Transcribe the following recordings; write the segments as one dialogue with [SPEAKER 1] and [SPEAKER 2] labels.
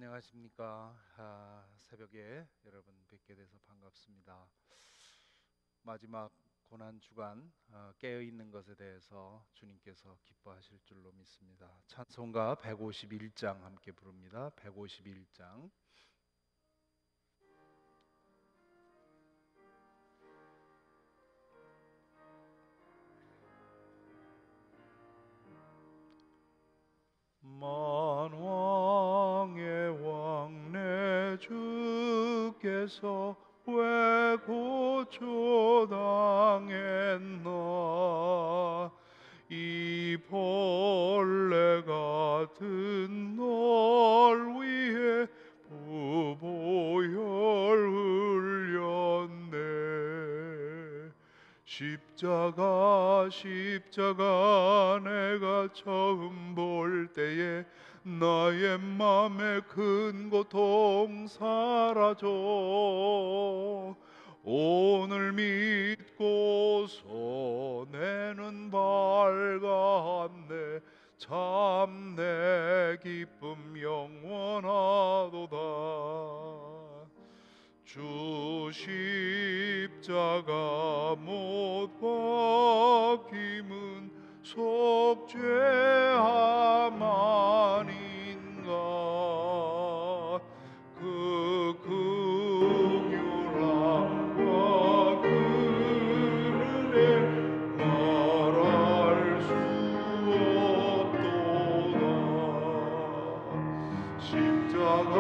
[SPEAKER 1] 안녕하십니까. 새벽에 여러분 뵙게 돼서 반갑습니다. 마지막 고난 주간 깨어 있는 것에 대해서 주님께서 기뻐하실 줄로 믿습니다. 찬송가 151장 함께 부릅니다. 151장. 만왕의 왕 내 주께서 왜 고초당했나. 이 벌레 같은 널 위해 부보혈 흘렸네. 십자가 내가 처음 볼 때에 나의 맘에 큰 고통 사라져. 오늘 믿고서 내는 밝았네. 참 내 기쁨 영원하도다. 주 십자가 못 박힘은 속죄함 아닌가. 그 긍휼함과 그 은혜 말할 수 없도다. 십자가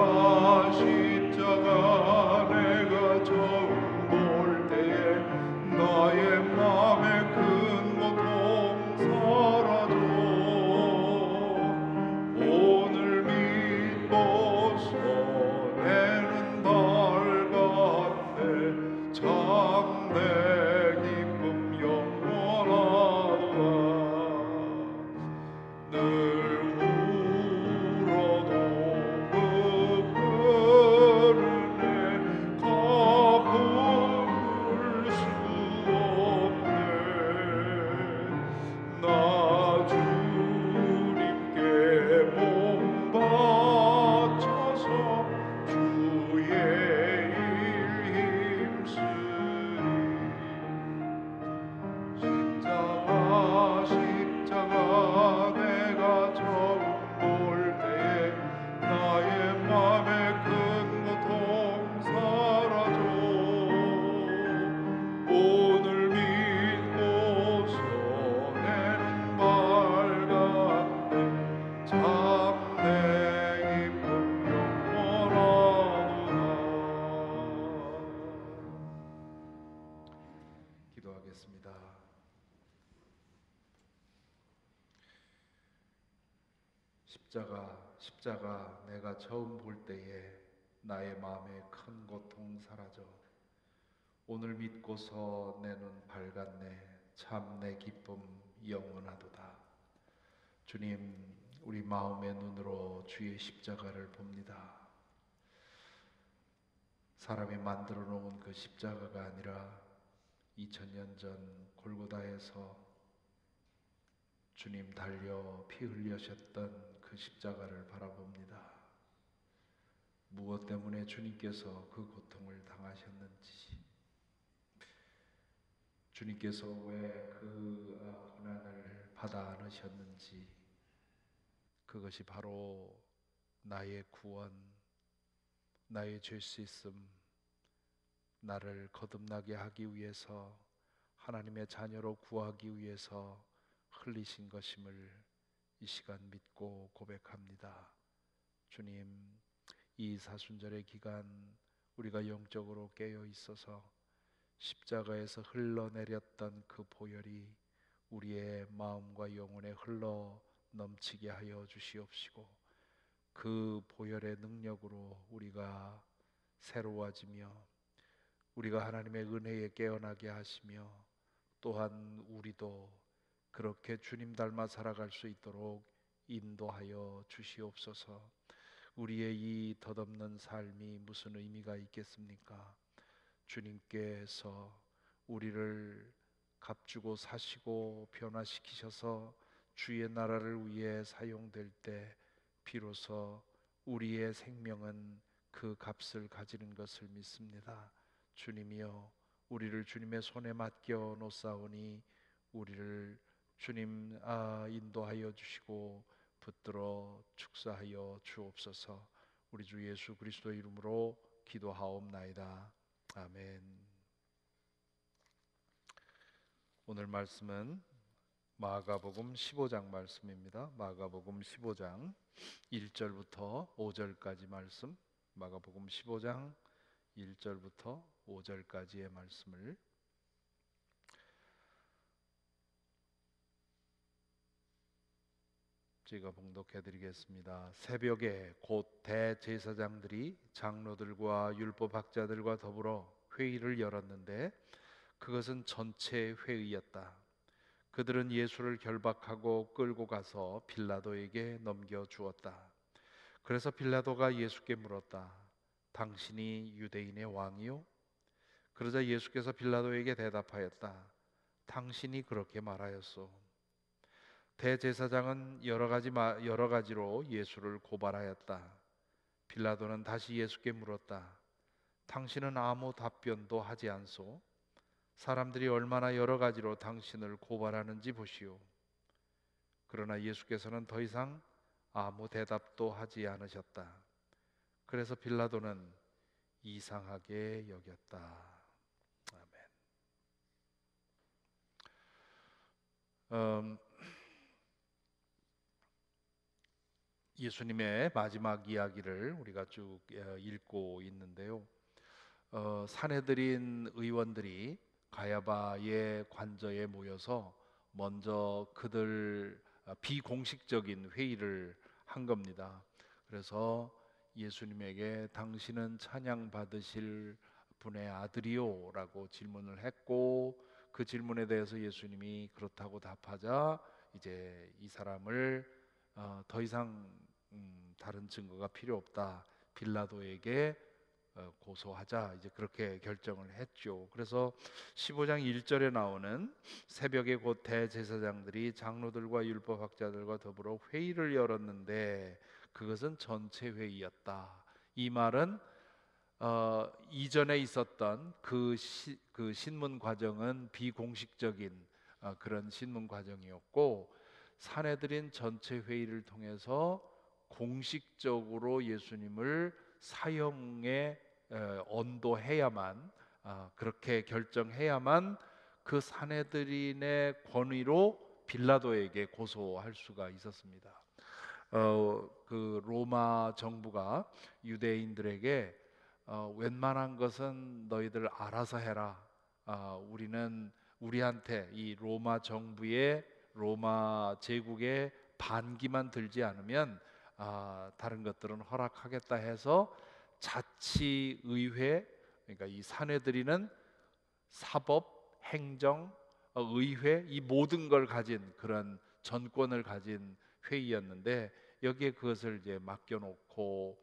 [SPEAKER 1] 내가 처음 볼 때에 나의 맘에 큰 고통 사라져. 오늘 믿고서 내는 밝았네. 참 내 기쁨 영원하도다. 늘 울어도 그 푸른 가품을 수 없네. 나 주님께 몸 바쳐서 주의 일 힘쓰리. 십자가 내가 처음 볼 때에 나의 맘에 큰 고통 사라져. 오늘 믿고서 내는 밝았네. 참 내 기쁨 영원하도다. 기도하겠습니다. 십자가 내가 처음 볼 때에 나의 마음에 큰 고통 사라져. 오늘 믿고서 내 눈 밝았네. 참 내 기쁨 영원하도다. 주님, 우리 마음의 눈으로 주의 십자가를 봅니다. 사람이 만들어 놓은 그 십자가가 아니라 2000년 전 골고다에서 주님 달려 피 흘리셨던 그 십자가를 바라봅니다. 무엇 때문에 주님께서 그 고통을 당하셨는지, 주님께서 왜 그 고난을 받아 안으셨는지, 그것이 바로 나의 구원, 나의 죄 씻음, 나를 거듭나게 하기 위해서, 하나님의 자녀로 구하기 위해서 흘리신 것임을 이 시간 믿고 고백합니다. 주님, 이 사순절의 기간 우리가 영적으로 깨어 있어서 십자가에서 흘러내렸던 그 보혈이 우리의 마음과 영혼에 흘러 넘치게 하여 주시옵시고, 그 보혈의 능력으로 우리가 새로워지며 우리가 하나님의 은혜에 깨어나게 하시며, 또한 우리도 그렇게 주님 닮아 살아갈 수 있도록 인도하여 주시옵소서. 우리의 이 덧없는 삶이 무슨 의미가 있겠습니까? 주님께서 우리를 값주고 사시고 변화시키셔서 주의 나라를 위해 사용될 때 비로소 우리의 생명은 그 값을 가지는 것을 믿습니다. 주님이여, 우리를 주님의 손에 맡겨 놓사오니 우리를 주님 인도하여 주시고 붙들어 축사하여 주옵소서. 우리 주 예수 그리스도의 이름으로 기도하옵나이다. 아멘. 오늘 말씀은 마가복음 15장 말씀입니다. 마가복음 15장 1절부터 5절까지 말씀, 마가복음 15장 1절부터 5절까지의 말씀을 제가 봉독해 드리겠습니다. 새벽에 곧 대제사장들이 장로들과 율법학자들과 더불어 회의를 열었는데 그것은 전체 회의였다. 그들은 예수를 결박하고 끌고 가서 빌라도에게 넘겨 주었다. 그래서 빌라도가 예수께 물었다. 당신이 유대인의 왕이요? 그러자 예수께서 빌라도에게 대답하였다. 당신이 그렇게 말하였소. 대제사장은 여러 가지로 예수를 고발하였다. 빌라도는 다시 예수께 물었다. 당신은 아무 답변도 하지 않소? 사람들이 얼마나 여러 가지로 당신을 고발하는지 보시오. 그러나 예수께서는 더 이상 아무 대답도 하지 않으셨다. 그래서 빌라도는 이상하게 여겼다. 아멘. 예수님의 마지막 이야기를 우리가 쭉 읽고 있는데요. 산헤드린 의원들이 가야바의 관저에 모여서 먼저 그들 비공식적인 회의를 한 겁니다. 그래서 예수님에게 당신은 찬양 받으실 분의 아들이요? 라고 질문을 했고, 그 질문에 대해서 예수님이 그렇다고 답하자 이제 이 사람을 더 이상 다른 증거가 필요 없다, 빌라도에게 고소하자, 이제 그렇게 결정을 했죠. 그래서 15장 1절에 나오는 새벽에 곧 대제사장들이 장로들과 율법학자들과 더불어 회의를 열었는데 그것은 전체 회의였다. 이 말은 이전에 있었던 그 신문 과정은 비공식적인 그런 신문 과정이었고, 산헤드린 전체 회의를 통해서 공식적으로 예수님을 사형에 언도해야만, 그렇게 결정해야만 그 산헤드린의 권위로 빌라도에게 고소할 수가 있었습니다. 그 로마 정부가 유대인들에게 웬만한 것은 너희들 알아서 해라. 우리는 우리한테 이 로마 정부의 로마 제국의 반기만 들지 않으면 다른 것들은 허락하겠다 해서 자치의회, 그러니까 이 사내들이는 사법, 행정, 의회, 이 모든 걸 가진 그런 전권을 가진 회의였는데 여기에 그것을 이제 맡겨놓고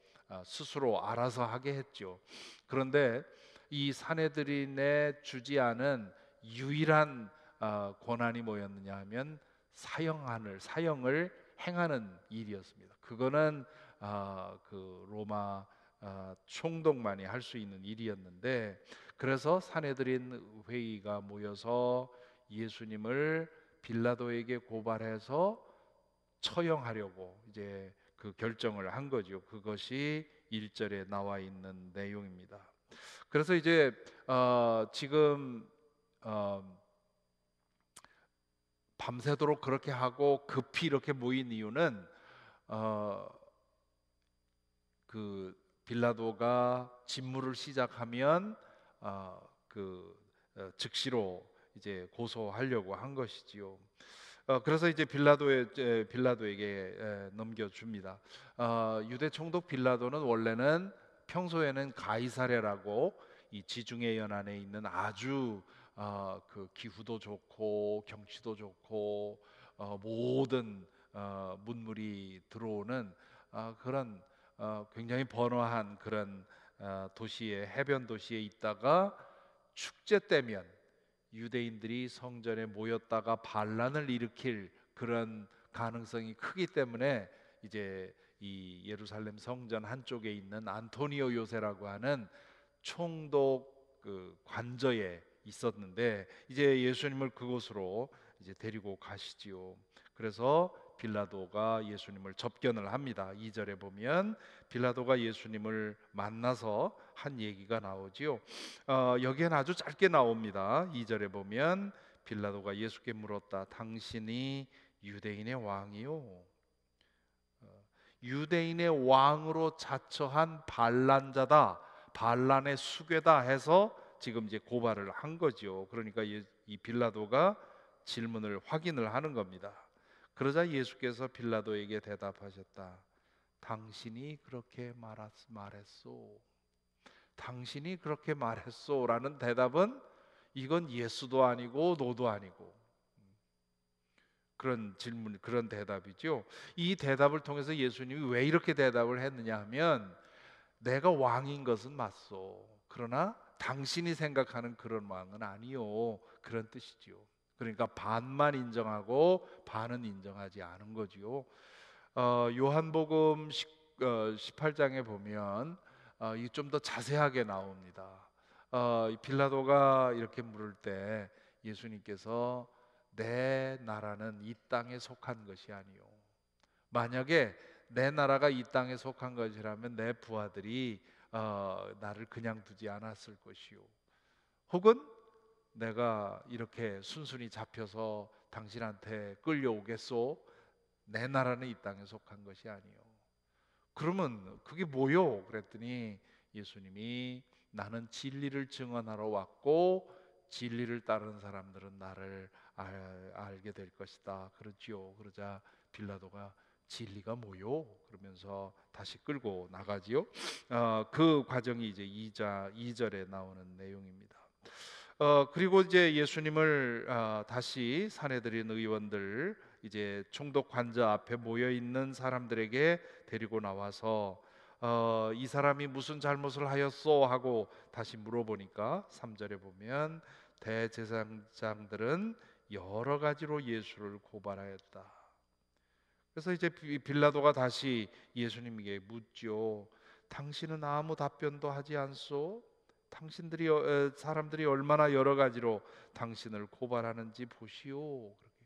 [SPEAKER 1] 스스로 알아서 하게 했죠. 그런데 이 사내들인에 주지 않은 유일한 권한이 뭐였느냐 하면 사형을 행하는 일이었습니다. 그거는 그 로마 총독만이 할 수 있는 일이었는데, 그래서 산헤드린 회의가 모여서 예수님을 빌라도에게 고발해서 처형하려고 이제 그 결정을 한 거죠. 그것이 1절에 나와 있는 내용입니다. 그래서 이제 지금 밤새도록 그렇게 하고 급히 이렇게 모인 이유는 그 빌라도가 진물을 시작하면 즉시로 이제 고소하려고 한 것이지요. 그래서 이제 빌라도에게 넘겨줍니다. 유대 총독 빌라도는 원래는 평소에는 가이사랴라고 이 지중해 연안에 있는 아주 그 기후도 좋고 경치도 좋고 모든 문물이 들어오는 그런 굉장히 번화한 그런 도시에, 해변 도시에 있다가 축제 때면 유대인들이 성전에 모였다가 반란을 일으킬 그런 가능성이 크기 때문에 이제 이 예루살렘 성전 한쪽에 있는 안토니오 요새라고 하는 총독 그 관저에 있었는데 이제 예수님을 그곳으로 이제 데리고 가시지요. 그래서 빌라도가 예수님을 접견을 합니다. 2절에 보면 빌라도가 예수님을 만나서 한 얘기가 나오지요. 여기엔 아주 짧게 나옵니다. 2절에 보면 빌라도가 예수께 물었다. 당신이 유대인의 왕이요? 유대인의 왕으로 자처한 반란자다, 반란의 수괴다 해서 지금 이제 고발을 한 거죠. 그러니까 이 빌라도가 질문을 확인을 하는 겁니다. 그러자 예수께서 빌라도에게 대답하셨다. 당신이 그렇게 말했소. 당신이 그렇게 말했소라는 대답은 이건 예수도 아니고 노도 아니고 그런 질문, 그런 대답이죠. 이 대답을 통해서 예수님이 왜 이렇게 대답을 했느냐 하면 내가 왕인 것은 맞소. 그러나 당신이 생각하는 그런 왕은 아니요. 그런 뜻이지요. 그러니까 반만 인정하고 반은 인정하지 않은 거지요. 요한복음 18장에 보면 이 좀 더 자세하게 나옵니다. 빌라도가 이렇게 물을 때 예수님께서 내 나라는 이 땅에 속한 것이 아니요. 만약에 내 나라가 이 땅에 속한 것이라면 내 부하들이 나를 그냥 두지 않았을 것이요. 혹은 내가 이렇게 순순히 잡혀서 당신한테 끌려오겠소? 내 나라는 이 땅에 속한 것이 아니요. 그러면 그게 뭐요? 그랬더니 예수님이 나는 진리를 증언하러 왔고 진리를 따르는 사람들은 나를 알게 될 것이다. 그러지요. 그러자 빌라도가 진리가 뭐요? 그러면서 다시 끌고 나가지요. 그 과정이 이제 2절에 나오는 내용입니다. 그리고 이제 예수님을 다시 사내들인 의원들 이제 총독 관저 앞에 모여 있는 사람들에게 데리고 나와서 이 사람이 무슨 잘못을 하였소 하고 다시 물어보니까 3절에 보면 대제사장들은 여러 가지로 예수를 고발하였다. 그래서 이제 빌라도가 다시 예수님에게 묻죠. 당신은 아무 답변도 하지 않소? 당신들이 사람들이 얼마나 여러 가지로 당신을 고발하는지 보시오. 그렇게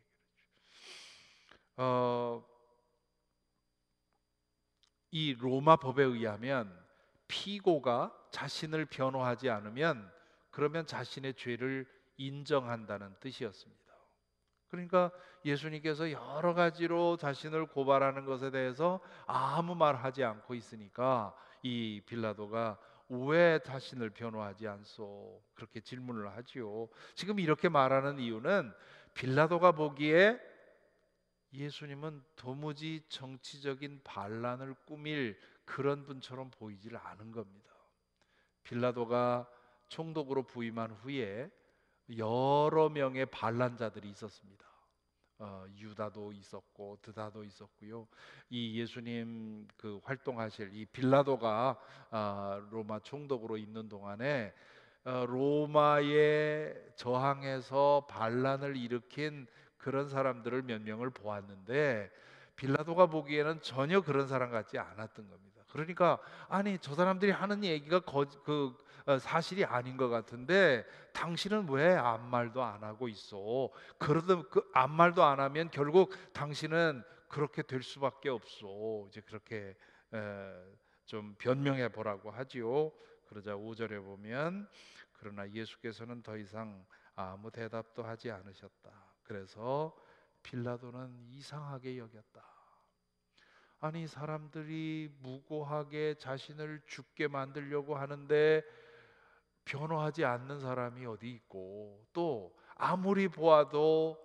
[SPEAKER 1] 어, 이 로마 법에 의하면 피고가 자신을 변호하지 않으면 그러면 자신의 죄를 인정한다는 뜻이었습니다. 그러니까 예수님께서 여러 가지로 자신을 고발하는 것에 대해서 아무 말 하지 않고 있으니까 이 빌라도가 왜 자신을 변호하지 않소? 그렇게 질문을 하지요. 지금 이렇게 말하는 이유는 빌라도가 보기에 예수님은 도무지 정치적인 반란을 꾸밀 그런 분처럼 보이질 않은 겁니다. 빌라도가 총독으로 부임한 후에 여러 명의 반란자들이 있었습니다. 유다도 있었고 드다도 있었고요. 이 예수님 그 활동하실 이 빌라도가 로마 총독으로 있는 동안에 로마에 저항해서 반란을 일으킨 그런 사람들을 몇 명을 보았는데 빌라도가 보기에는 전혀 그런 사람 같지 않았던 겁니다. 그러니까 아니 저 사람들이 하는 얘기가 사실이 아닌 것 같은데 당신은 왜 아무 말도 안 하고 있어? 그러다 그 아무 말도 안 하면 결국 당신은 그렇게 될 수밖에 없어. 이제 그렇게 좀 변명해 보라고 하지요. 그러자 5절에 보면 그러나 예수께서는 더 이상 아무 대답도 하지 않으셨다. 그래서 빌라도는 이상하게 여겼다. 아니 사람들이 무고하게 자신을 죽게 만들려고 하는데 변호하지 않는 사람이 어디 있고 또 아무리 보아도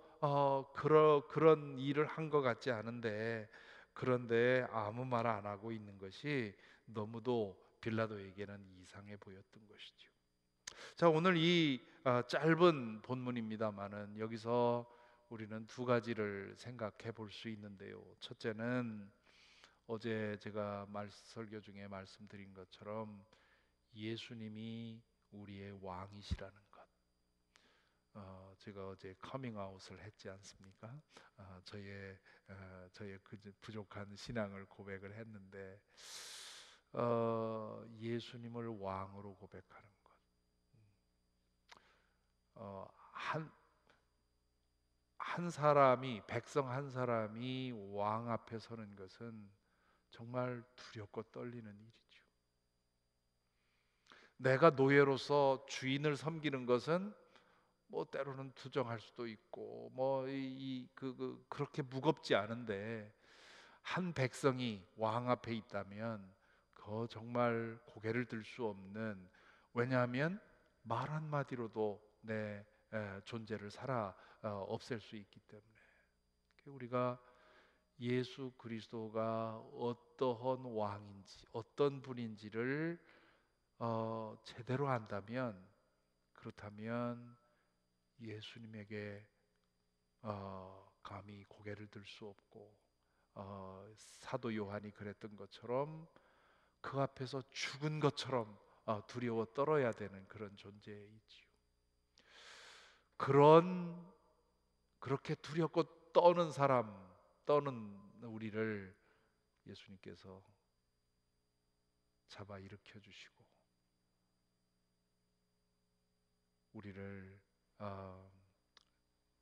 [SPEAKER 1] 그런 일을 한 것 같지 않은데 그런데 아무 말 안 하고 있는 것이 너무도 빌라도에게는 이상해 보였던 것이죠. 자, 오늘 이 짧은 본문입니다만은 여기서 우리는 두 가지를 생각해 볼 수 있는데요. 첫째는 어제 제가 설교 중에 말씀드린 것처럼 예수님이 우리의 왕이시라는 것. 제가 어제 커밍아웃을 했지 않습니까? 저의 그 부족한 신앙을 고백을 했는데 예수님을 왕으로 고백하는 것. 한 사람이 백성 한 사람이 왕 앞에 서는 것은 정말 두렵고 떨리는 일이죠. 내가 노예로서 주인을 섬기는 것은 뭐 때로는 투정할 수도 있고 그렇게 무겁지 않은데 한 백성이 왕 앞에 있다면 그 정말 고개를 들 수 없는, 왜냐하면 말 한마디로도 내 존재를 없앨 수 있기 때문에. 우리가 예수 그리스도가 어떠한 왕인지 어떤 분인지를 제대로 안다면, 그렇다면 예수님에게 감히 고개를 들 수 없고, 사도 요한이 그랬던 것처럼 그 앞에서 죽은 것처럼 두려워 떨어야 되는 그런 존재이지요. 그렇게 두렵고 떠는 우리를 예수님께서 잡아 일으켜 주시고 우리를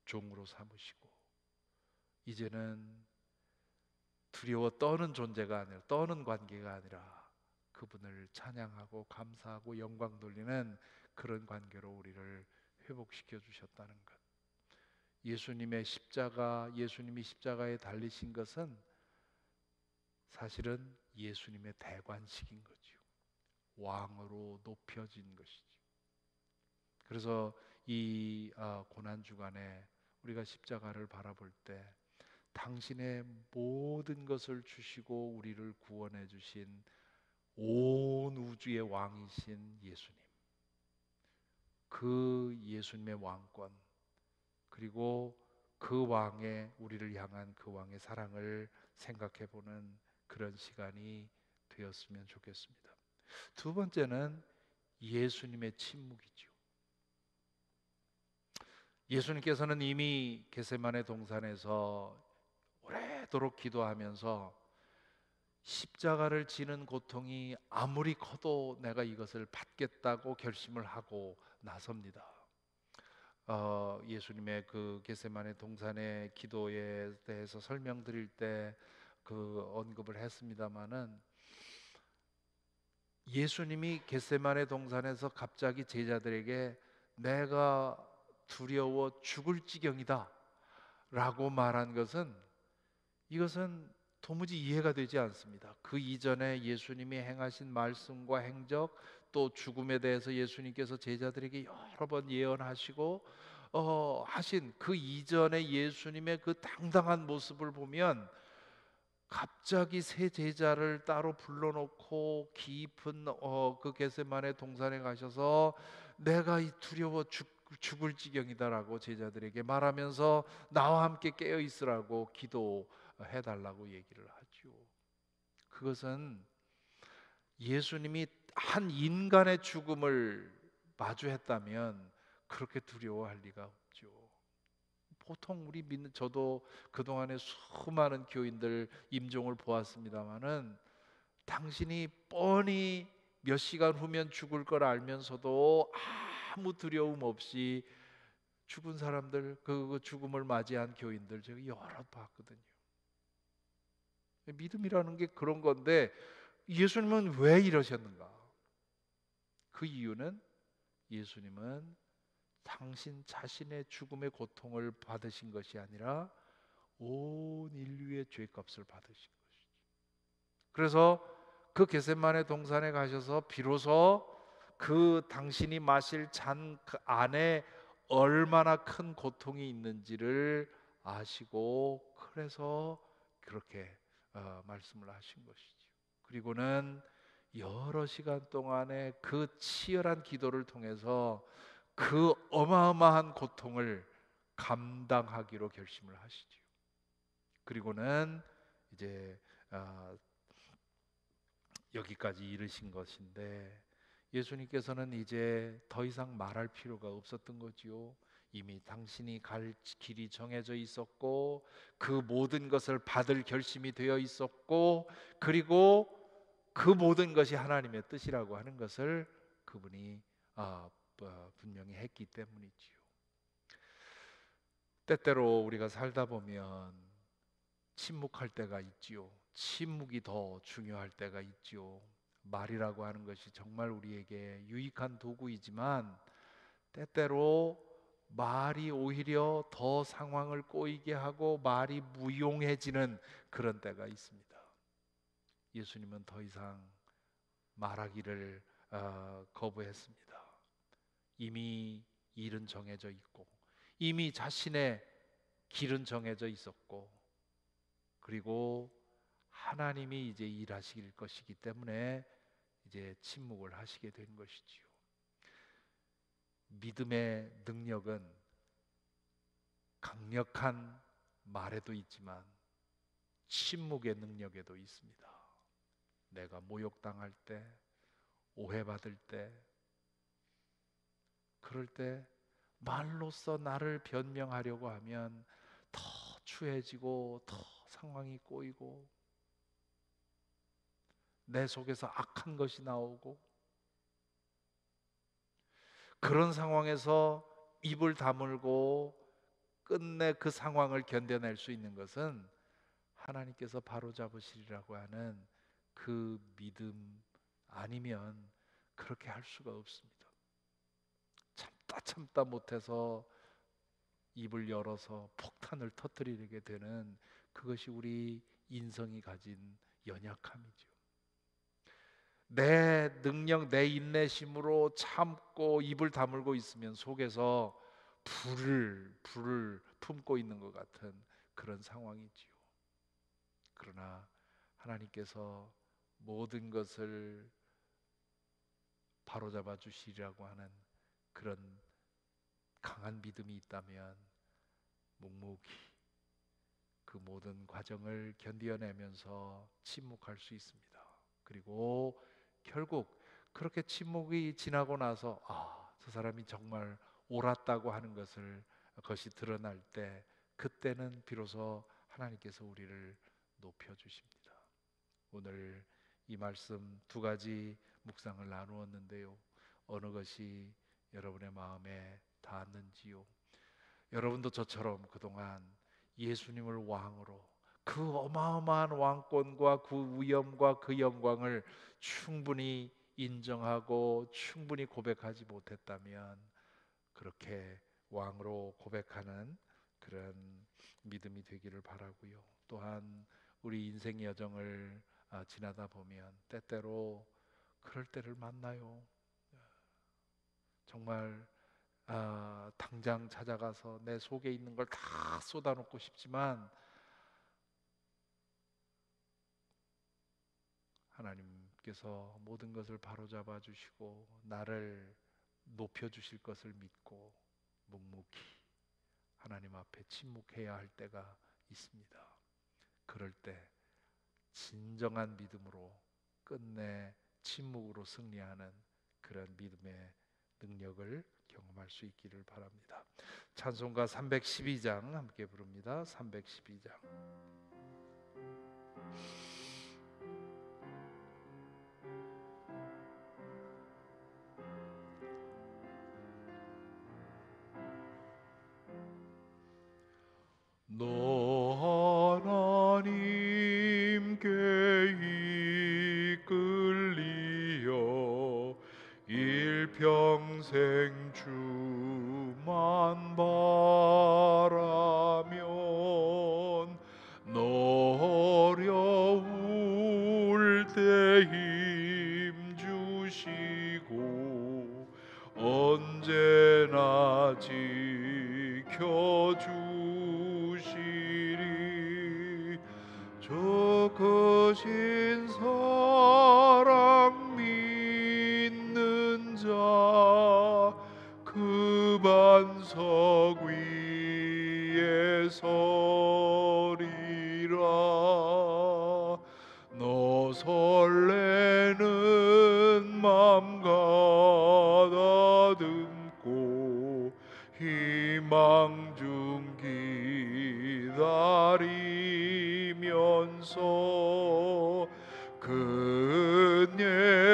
[SPEAKER 1] 종으로 삼으시고, 이제는 두려워 떠는 존재가 아니라, 떠는 관계가 아니라 그분을 찬양하고 감사하고 영광 돌리는 그런 관계로 우리를 회복시켜 주셨다는 것. 예수님이 십자가에 달리신 것은 사실은 예수님의 대관식인 거죠. 왕으로 높여진 것이죠. 그래서 이 고난 주간에 우리가 십자가를 바라볼 때 당신의 모든 것을 주시고 우리를 구원해 주신 온 우주의 왕이신 예수님, 그 예수님의 왕권, 그리고 그 왕의, 우리를 향한 그 왕의 사랑을 생각해 보는 그런 시간이 되었으면 좋겠습니다. 두 번째는 예수님의 침묵이죠. 예수님께서는 이미 겟세마네 동산에서 오래도록 기도하면서 십자가를 지는 고통이 아무리 커도 내가 이것을 받겠다고 결심을 하고 나섭니다. 예수님의 그 겟세마네 동산의 기도에 대해서 설명드릴 때 그 언급을 했습니다마는, 예수님이 겟세마네 동산에서 갑자기 제자들에게 내가 두려워 죽을 지경이다 라고 말한 것은, 이것은 도무지 이해가 되지 않습니다. 그 이전에 예수님이 행하신 말씀과 행적, 또 죽음에 대해서 예수님께서 제자들에게 여러 번 예언하시고 하신 그 이전에 예수님의 그 당당한 모습을 보면, 갑자기 세 제자를 따로 불러놓고 깊은 그 겟세마네 동산에 가셔서 내가 이 두려워 죽을 지경이다라고 제자들에게 말하면서 나와 함께 깨어 있으라고 기도해 달라고 얘기를 하죠. 그것은 예수님이 한 인간의 죽음을 마주했다면 그렇게 두려워할 리가 없죠. 보통 우리 믿는, 저도 그동안에 수많은 교인들 임종을 보았습니다마는, 당신이 뻔히 몇 시간 후면 죽을 걸 알면서도 아무 두려움 없이 죽은 사람들, 그 죽음을 맞이한 교인들 제가 여러 봤거든요. 믿음이라는 게 그런 건데, 예수님은 왜 이러셨는가? 그 이유는 예수님은 당신 자신의 죽음의 고통을 받으신 것이 아니라 온 인류의 죄값을 받으신 것이죠. 그래서 그 겟세마네 동산에 가셔서 비로소 그 당신이 마실 잔 그 안에 얼마나 큰 고통이 있는지를 아시고, 그래서 그렇게 말씀을 하신 것이죠. 그리고는 여러 시간 동안의 그 치열한 기도를 통해서 그 어마어마한 고통을 감당하기로 결심을 하시죠. 그리고는 이제 여기까지 이르신 것인데, 예수님께서는 이제 더 이상 말할 필요가 없었던 거지요. 이미 당신이 갈 길이 정해져 있었고 그 모든 것을 받을 결심이 되어 있었고 그리고 그 모든 것이 하나님의 뜻이라고 하는 것을 그분이 분명히 했기 때문이지요. 때때로 우리가 살다 보면 침묵할 때가 있지요. 침묵이 더 중요할 때가 있지요. 말이라고 하는 것이 정말 우리에게 유익한 도구이지만 때때로 말이 오히려 더 상황을 꼬이게 하고 말이 무용해지는 그런 때가 있습니다. 예수님은 더 이상 말하기를 거부했습니다. 이미 일은 정해져 있고 이미 자신의 길은 정해져 있었고 그리고 하나님이 이제 일하실 것이기 때문에 이제 침묵을 하시게 된 것이지요. 믿음의 능력은 강력한 말에도 있지만 침묵의 능력에도 있습니다. 내가 모욕당할 때, 오해받을 때, 그럴 때 말로써 나를 변명하려고 하면 더 추해지고 더 상황이 꼬이고 내 속에서 악한 것이 나오고 그런 상황에서 입을 다물고 끝내 그 상황을 견뎌낼 수 있는 것은 하나님께서 바로잡으시리라고 하는 그 믿음 아니면 그렇게 할 수가 없습니다. 참다 못해서 입을 열어서 폭탄을 터뜨리게 되는 그것이 우리 인성이 가진 연약함이죠. 내 능력, 내 인내심으로 참고 입을 다물고 있으면 속에서 불을 품고 있는 것 같은 그런 상황이지요. 그러나 하나님께서 모든 것을 바로잡아 주시리라고 하는 그런 강한 믿음이 있다면 묵묵히 그 모든 과정을 견뎌내면서 침묵할 수 있습니다. 그리고 결국 그렇게 침묵이 지나고 나서 저 사람이 정말 옳았다고 하는 것이 드러날 때 그때는 비로소 하나님께서 우리를 높여주십니다. 오늘 이 말씀 두 가지 묵상을 나누었는데요. 어느 것이 여러분의 마음에 닿았는지요? 여러분도 저처럼 그동안 예수님을 왕으로 그 어마어마한 왕권과 그 위엄과 그 영광을 충분히 인정하고 충분히 고백하지 못했다면 그렇게 왕으로 고백하는 그런 믿음이 되기를 바라고요. 또한 우리 인생 여정을 지나다 보면 때때로 그럴 때를 만나요. 정말 당장 찾아가서 내 속에 있는 걸 다 쏟아놓고 싶지만 하나님께서 모든 것을 바로잡아 주시고 나를 높여주실 것을 믿고 묵묵히 하나님 앞에 침묵해야 할 때가 있습니다. 그럴 때 진정한 믿음으로 끝내 침묵으로 승리하는 그런 믿음의 능력을 경험할 수 있기를 바랍니다. 찬송가 312장 함께 부릅니다. 312장. 너 하나님께 이끌리어 일평생 주만 바라면 너 어려울 때 힘 주시고 언제나 지켜주시리. 저 크신 사랑 믿는 자 그 반석 위에 서리라. 너 설레는 맘 가다듬고 희망 중 기다리면서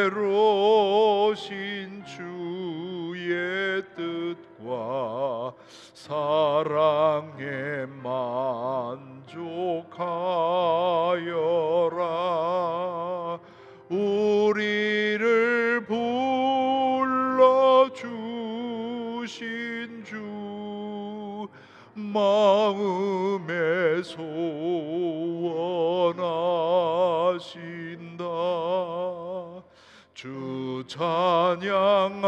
[SPEAKER 1] 그네로신 주의 뜻과 사랑에 만족하여라. 우리를 불러주신 주 마음에 소원하신다. 주 찬양하고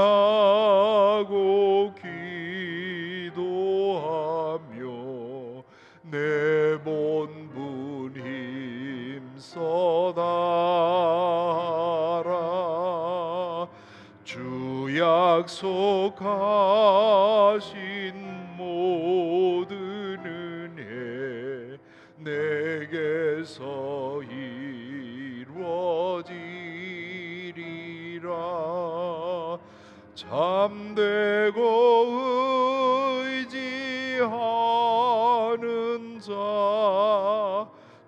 [SPEAKER 1] 기도하며 내 본분 힘써 다하라. 주 약속하신 모든 은혜 내게서 이루어지리라. 잠되고 의지하는 자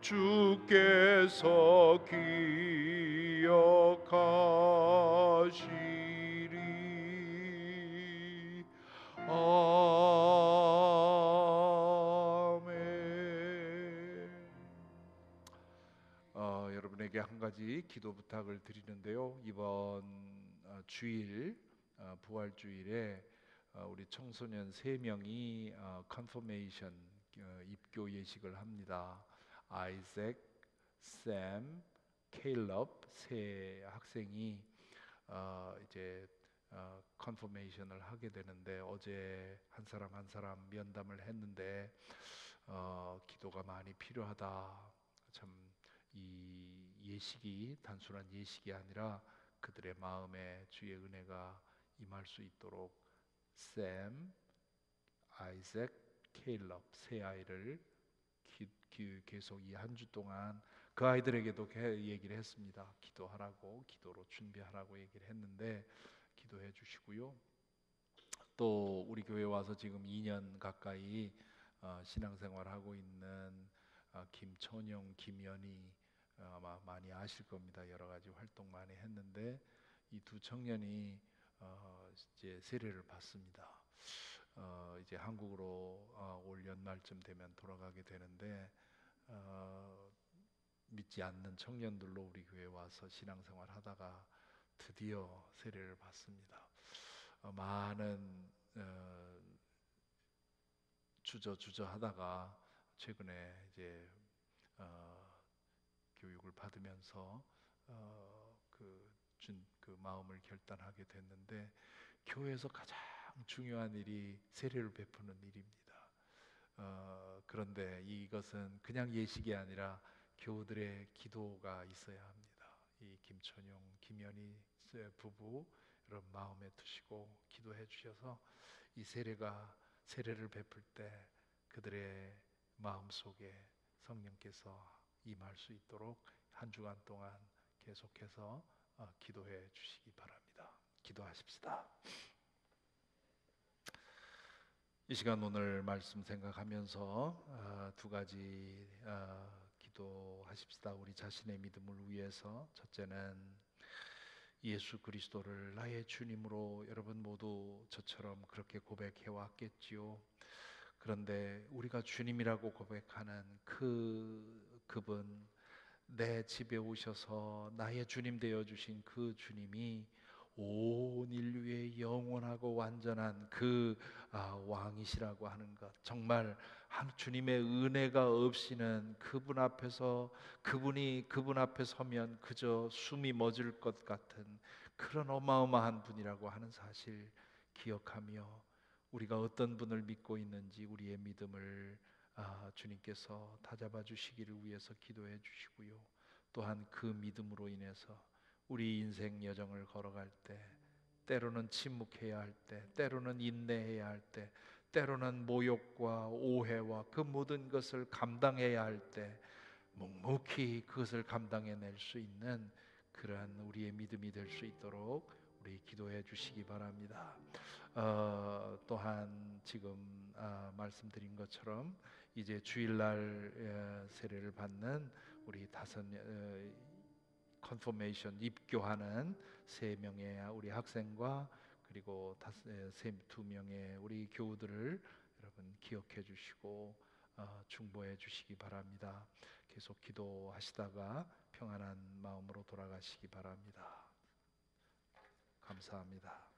[SPEAKER 1] 주께서 기억하시리. 아멘. 여러분에게 한 가지 기도 부탁을 드리는데요. 이번 주일 부활주일에 우리 청소년 3명이 컨퍼메이션 입교 예식을 합니다. 아이색, 샘, 케일럽 세 학생이 이제 컨퍼메이션을 하게 되는데 어제 한 사람 한 사람 면담을 했는데 기도가 많이 필요하다. 참 이 예식이 단순한 예식이 아니라 그들의 마음에 주의 은혜가 임할 수 있도록 샘, 아이색, 케일럽 세 아이를 계속 이 한 주 동안 그 아이들에게도 얘기를 했습니다. 기도하라고, 기도로 준비하라고 얘기를 했는데 기도해 주시고요. 또 우리 교회 와서 지금 2년 가까이 신앙생활하고 있는 김천영, 김연희 아마 많이 아실 겁니다. 여러 가지 활동 많이 했는데 이 두 청년이 이제 세례를 받습니다. 이제 한국으로 올 연말쯤 되면 돌아가게 되는데 믿지 않는 청년들로 우리 교회에 와서 신앙생활 하다가 드디어 세례를 받습니다. 많은 주저 하다가 최근에 이제 교육을 받으면서 그 마음을 결단하게 됐는데 교회에서 가장 중요한 일이 세례를 베푸는 일입니다. 그런데 이것은 그냥 예식이 아니라 교우들의 기도가 있어야 합니다. 이 김천용, 김연희 부부 여러분 마음에 두시고 기도해 주셔서 이 세례를 베풀 때 그들의 마음속에 성령께서 임할 수 있도록 한 주간 동안 계속해서 기도해 주시기 바랍니다. 기도하십시다. 이 시간 오늘 말씀 생각하면서 두 가지 기도하십시다. 우리 자신의 믿음을 위해서 첫째는 예수 그리스도를 나의 주님으로 여러분 모두 저처럼 그렇게 고백해 왔겠지요. 그런데 우리가 주님이라고 고백하는 그분 내 집에 오셔서 나의 주님 되어 주신 그 주님이 온 인류의 영원하고 완전한 그 왕이시라고 하는 것, 정말 주님의 은혜가 없이는 그분 앞에서 그분 앞에 서면 그저 숨이 멎을 것 같은 그런 어마어마한 분이라고 하는 사실 기억하며 우리가 어떤 분을 믿고 있는지 우리의 믿음을 주님께서 다잡아 주시기를 위해서 기도해 주시고요. 또한 그 믿음으로 인해서 우리 인생 여정을 걸어갈 때 때로는 침묵해야 할 때, 때로는 인내해야 할 때, 때로는 모욕과 오해와 그 모든 것을 감당해야 할 때 묵묵히 그것을 감당해낼 수 있는 그러한 우리의 믿음이 될 수 있도록 우리 기도해 주시기 바랍니다. 또한 지금 말씀드린 것처럼 이제 주일날 세례를 받는 우리 컨포메이션 입교하는 3명의 우리 학생과 그리고 2명의 우리 교우들을 여러분 기억해 주시고 중보해 주시기 바랍니다. 계속 기도하시다가 평안한 마음으로 돌아가시기 바랍니다. 감사합니다.